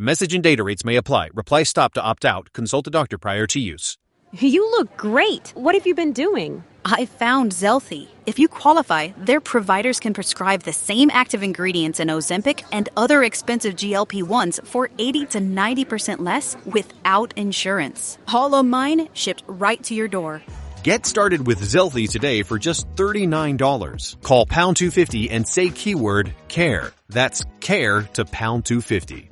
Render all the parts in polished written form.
Message and data rates may apply. Reply stop to opt out. Consult a doctor prior to use. You look great. What have you been doing? I found Zelthi. If you qualify, their providers can prescribe the same active ingredients in Ozempic and other expensive GLP-1s for 80 to 90% less without insurance. All of mine shipped right to your door. Get started with Zelthi today for just $39. Call pound 250 and say keyword CARE. That's CARE to pound 250.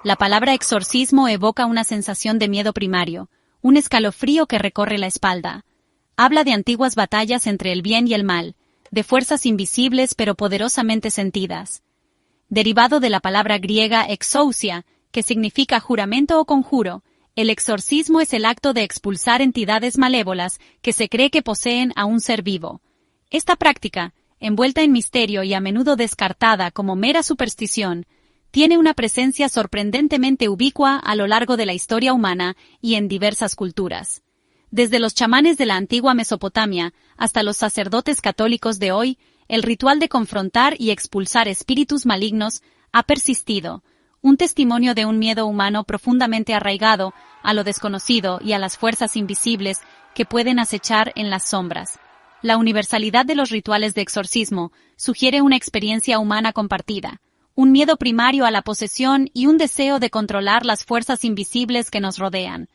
La palabra exorcismo evoca una sensación de miedo primario, un escalofrío que recorre la espalda. Habla de antiguas batallas entre el bien y el mal, de fuerzas invisibles pero poderosamente sentidas. Derivado de la palabra griega exousia, que significa juramento o conjuro, el exorcismo es el acto de expulsar entidades malévolas que se cree que poseen a un ser vivo. Esta práctica, envuelta en misterio y a menudo descartada como mera superstición, tiene una presencia sorprendentemente ubicua a lo largo de la historia humana y en diversas culturas. Desde los chamanes de la antigua Mesopotamia hasta los sacerdotes católicos de hoy, el ritual de confrontar y expulsar espíritus malignos ha persistido, un testimonio de un miedo humano profundamente arraigado a lo desconocido y a las fuerzas invisibles que pueden acechar en las sombras. La universalidad de los rituales de exorcismo sugiere una experiencia humana compartida, un miedo primario a la posesión y un deseo de controlar las fuerzas invisibles que nos rodean.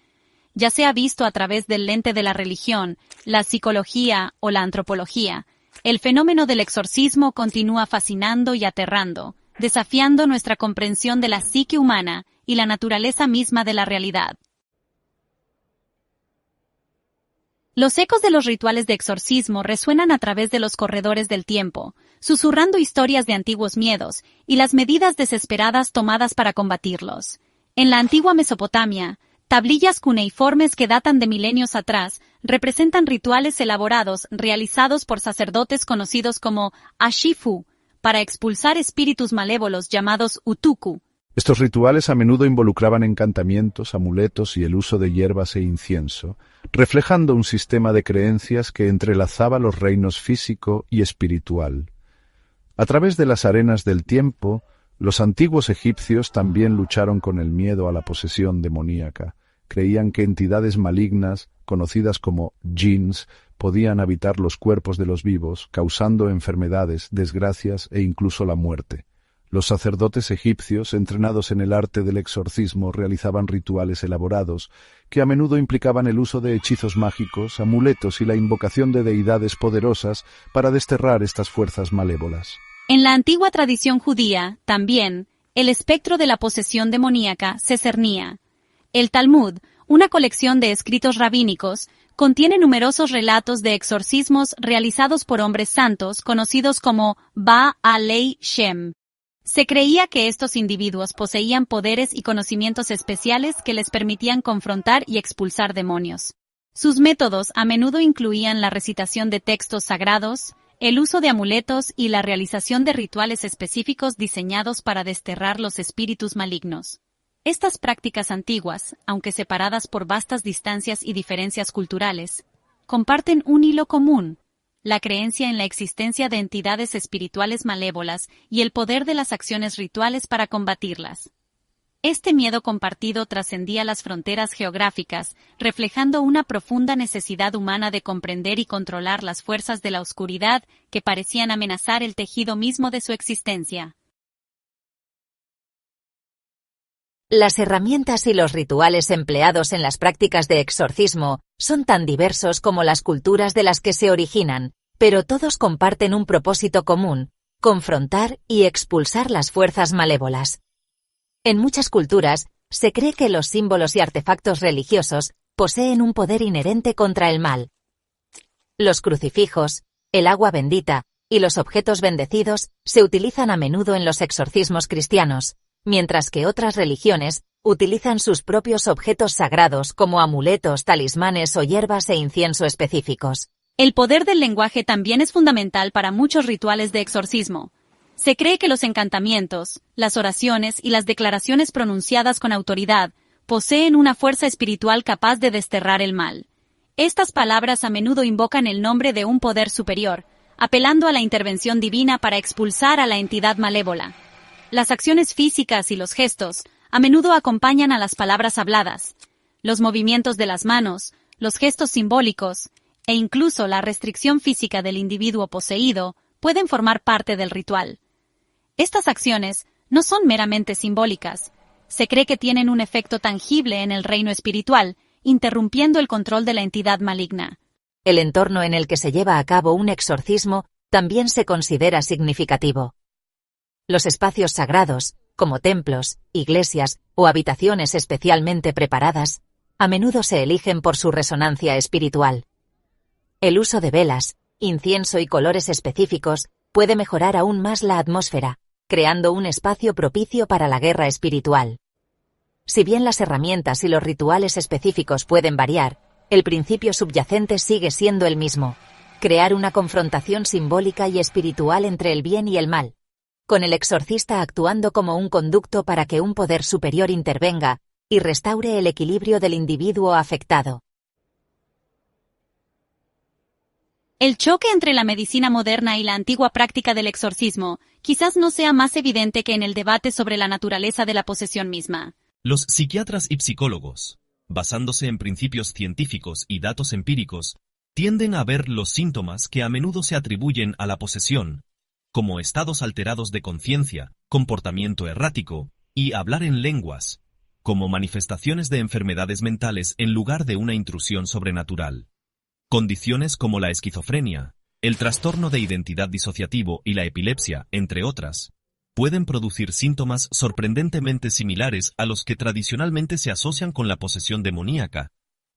Ya sea visto a través del lente de la religión, la psicología o la antropología, el fenómeno del exorcismo continúa fascinando y aterrando, desafiando nuestra comprensión de la psique humana y la naturaleza misma de la realidad. Los ecos de los rituales de exorcismo resuenan a través de los corredores del tiempo, susurrando historias de antiguos miedos y las medidas desesperadas tomadas para combatirlos. En la antigua Mesopotamia, tablillas cuneiformes que datan de milenios atrás representan rituales elaborados realizados por sacerdotes conocidos como Ashifu, para expulsar espíritus malévolos llamados Utuku. Estos rituales a menudo involucraban encantamientos, amuletos y el uso de hierbas e incienso, reflejando un sistema de creencias que entrelazaba los reinos físico y espiritual. A través de las arenas del tiempo, los antiguos egipcios también lucharon con el miedo a la posesión demoníaca. Creían que entidades malignas, conocidas como jinns, podían habitar los cuerpos de los vivos, causando enfermedades, desgracias e incluso la muerte. Los sacerdotes egipcios, entrenados en el arte del exorcismo, realizaban rituales elaborados, que a menudo implicaban el uso de hechizos mágicos, amuletos y la invocación de deidades poderosas para desterrar estas fuerzas malévolas. En la antigua tradición judía, también, el espectro de la posesión demoníaca se cernía. El Talmud, una colección de escritos rabínicos, contiene numerosos relatos de exorcismos realizados por hombres santos conocidos como Ba'alei Shem. Se creía que estos individuos poseían poderes y conocimientos especiales que les permitían confrontar y expulsar demonios. Sus métodos a menudo incluían la recitación de textos sagrados, el uso de amuletos y la realización de rituales específicos diseñados para desterrar los espíritus malignos. Estas prácticas antiguas, aunque separadas por vastas distancias y diferencias culturales, comparten un hilo común: la creencia en la existencia de entidades espirituales malévolas y el poder de las acciones rituales para combatirlas. Este miedo compartido trascendía las fronteras geográficas, reflejando una profunda necesidad humana de comprender y controlar las fuerzas de la oscuridad que parecían amenazar el tejido mismo de su existencia. Las herramientas y los rituales empleados en las prácticas de exorcismo son tan diversos como las culturas de las que se originan, pero todos comparten un propósito común: confrontar y expulsar las fuerzas malévolas. En muchas culturas, se cree que los símbolos y artefactos religiosos poseen un poder inherente contra el mal. Los crucifijos, el agua bendita y los objetos bendecidos se utilizan a menudo en los exorcismos cristianos, mientras que otras religiones utilizan sus propios objetos sagrados como amuletos, talismanes o hierbas e incienso específicos. El poder del lenguaje también es fundamental para muchos rituales de exorcismo. Se cree que los encantamientos, las oraciones y las declaraciones pronunciadas con autoridad poseen una fuerza espiritual capaz de desterrar el mal. Estas palabras a menudo invocan el nombre de un poder superior, apelando a la intervención divina para expulsar a la entidad malévola. Las acciones físicas y los gestos a menudo acompañan a las palabras habladas. Los movimientos de las manos, los gestos simbólicos e incluso la restricción física del individuo poseído pueden formar parte del ritual. Estas acciones no son meramente simbólicas. Se cree que tienen un efecto tangible en el reino espiritual, interrumpiendo el control de la entidad maligna. El entorno en el que se lleva a cabo un exorcismo también se considera significativo. Los espacios sagrados, como templos, iglesias o habitaciones especialmente preparadas, a menudo se eligen por su resonancia espiritual. El uso de velas, incienso y colores específicos puede mejorar aún más la atmósfera, creando un espacio propicio para la guerra espiritual. Si bien las herramientas y los rituales específicos pueden variar, el principio subyacente sigue siendo el mismo: crear una confrontación simbólica y espiritual entre el bien y el mal, con el exorcista actuando como un conducto para que un poder superior intervenga y restaure el equilibrio del individuo afectado. El choque entre la medicina moderna y la antigua práctica del exorcismo quizás no sea más evidente que en el debate sobre la naturaleza de la posesión misma. Los psiquiatras y psicólogos, basándose en principios científicos y datos empíricos, tienden a ver los síntomas que a menudo se atribuyen a la posesión, como estados alterados de conciencia, comportamiento errático y hablar en lenguas, como manifestaciones de enfermedades mentales en lugar de una intrusión sobrenatural. Condiciones como la esquizofrenia, el trastorno de identidad disociativo y la epilepsia, entre otras, pueden producir síntomas sorprendentemente similares a los que tradicionalmente se asocian con la posesión demoníaca.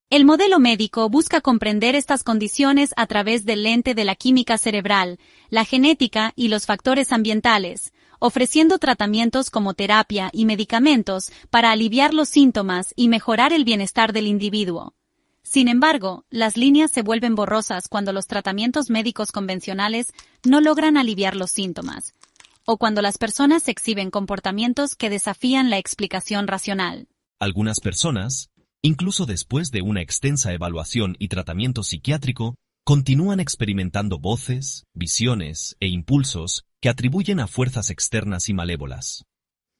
El modelo médico busca comprender estas condiciones a través del lente de la química cerebral, la genética y los factores ambientales, ofreciendo tratamientos como terapia y medicamentos para aliviar los síntomas y mejorar el bienestar del individuo. Sin embargo, las líneas se vuelven borrosas cuando los tratamientos médicos convencionales no logran aliviar los síntomas, o cuando las personas exhiben comportamientos que desafían la explicación racional. Algunas personas, incluso después de una extensa evaluación y tratamiento psiquiátrico, continúan experimentando voces, visiones e impulsos que atribuyen a fuerzas externas y malévolas.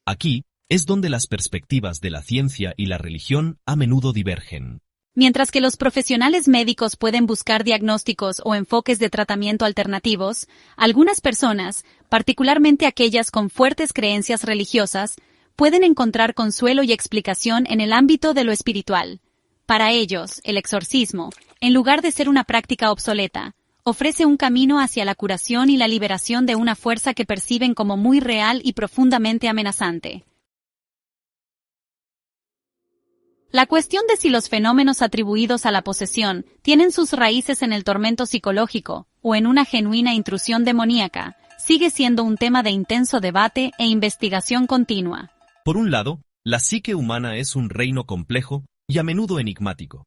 Aquí es donde las perspectivas de la ciencia y la religión a menudo divergen. Mientras que los profesionales médicos pueden buscar diagnósticos o enfoques de tratamiento alternativos, algunas personas, particularmente aquellas con fuertes creencias religiosas, pueden encontrar consuelo y explicación en el ámbito de lo espiritual. Para ellos, el exorcismo, en lugar de ser una práctica obsoleta, ofrece un camino hacia la curación y la liberación de una fuerza que perciben como muy real y profundamente amenazante. La cuestión de si los fenómenos atribuidos a la posesión tienen sus raíces en el tormento psicológico o en una genuina intrusión demoníaca sigue siendo un tema de intenso debate e investigación continua. Por un lado, la psique humana es un reino complejo y a menudo enigmático.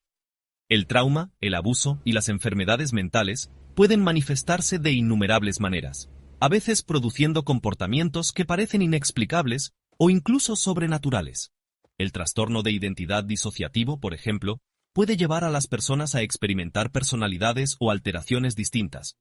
El trauma, el abuso y las enfermedades mentales pueden manifestarse de innumerables maneras, a veces produciendo comportamientos que parecen inexplicables o incluso sobrenaturales. El trastorno de identidad disociativo, por ejemplo, puede llevar a las personas a experimentar personalidades o alteraciones distintas,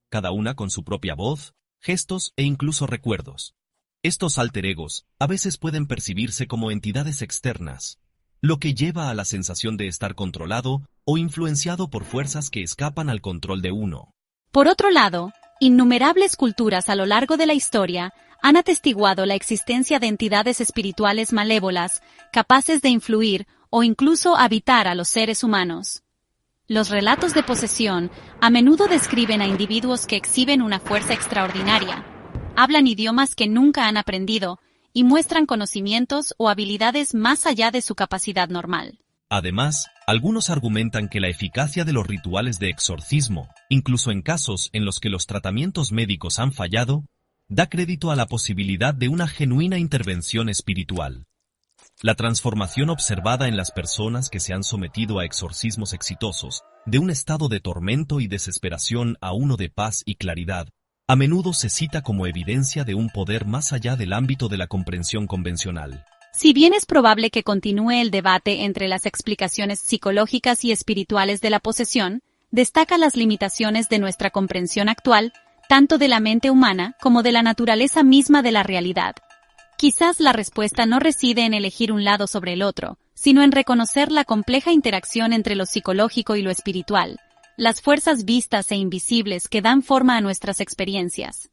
cada una con su propia voz, gestos e incluso recuerdos. Estos alter egos a veces pueden percibirse como entidades externas, lo que lleva a la sensación de estar controlado o influenciado por fuerzas que escapan al control de uno. Por otro lado, innumerables culturas a lo largo de la historia han atestiguado la existencia de entidades espirituales malévolas capaces de influir o incluso habitar a los seres humanos. Los relatos de posesión a menudo describen a individuos que exhiben una fuerza extraordinaria, hablan idiomas que nunca han aprendido y muestran conocimientos o habilidades más allá de su capacidad normal. Además, algunos argumentan que la eficacia de los rituales de exorcismo, incluso en casos en los que los tratamientos médicos han fallado, da crédito a la posibilidad de una genuina intervención espiritual. La transformación observada en las personas que se han sometido a exorcismos exitosos, de un estado de tormento y desesperación a uno de paz y claridad, a menudo se cita como evidencia de un poder más allá del ámbito de la comprensión convencional. Si bien es probable que continúe el debate entre las explicaciones psicológicas y espirituales de la posesión, destaca las limitaciones de nuestra comprensión actual, tanto de la mente humana como de la naturaleza misma de la realidad. Quizás la respuesta no reside en elegir un lado sobre el otro, sino en reconocer la compleja interacción entre lo psicológico y lo espiritual, las fuerzas vistas e invisibles que dan forma a nuestras experiencias.